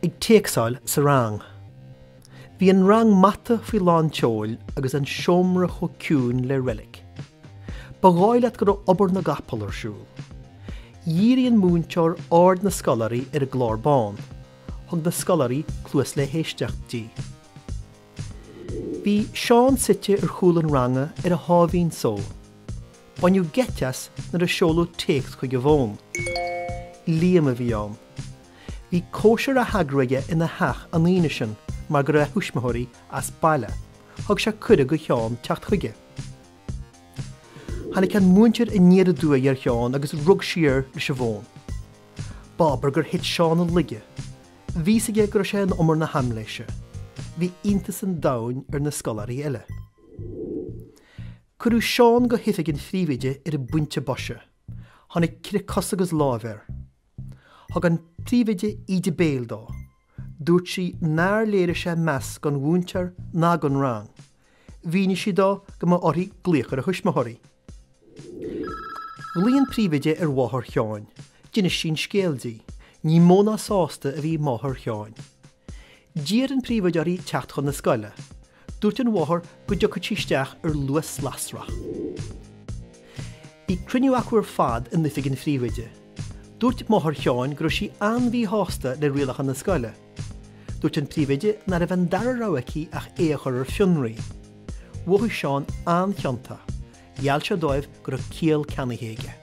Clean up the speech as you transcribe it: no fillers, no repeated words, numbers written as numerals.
ag téagsáil sa rang. Bhí an rang mata faoi lán teoil agus an seomra cho ciún le relic. Ba gáilead go obair na gapal arsúil. Dhíríonn múnteoir ard na scolarí ar a glár bán, thug na scolarí clúas le héisteachtaí. Bhí Seán site ar chúl an ranga ar a hábhín só. Bainniu getas nar a seolú téacht chuig go bhón. Líam a bhí an. Bhí cóisiir a hagraige ina heach an líne sin mar gur a thuismathirí as baile, thug se cuide go teán teacht chuige. Hannig an múnteir i níad a dua ar teán agus rug siar leis a bhón. Babar gur hit Seán an lige. Bhí sige gur sé an omar na hamléise. Bhí intas an dain ar na scolarí eile. Curú Seán go hithe gin phríomhaide ar a buinte bose. Hannig cire cos agus lábhar. Thug an phríomhaide iad béal dá. Dúirt si náir léire sé meas gan bhúntear ná gan rang. Bhíine si dá go má orthaí gléachar a thuismathirí. Bhlíonn phríomhaide ar mháthair Cheáin. Dine sin scéaldaí. Ní móna sásta a bhí máthair Cheáin. Díar an phríomhaideoirí teacht chun na scoile. Dúirt an mháthair go deocha tíisteach ar luas lasrach. Bhí cruinniú acu ar fad in lifig an phríomhaide. Dúirt máthair Cheáin gur sí anmhí hásta le rialach an na scoile. Dúirt an phríomhaide na raibh an dara rahaí ach éachar ar fionraí. Bhuacha Seán an cheanta. Gheall se dóibh gur a céal ceannighéige.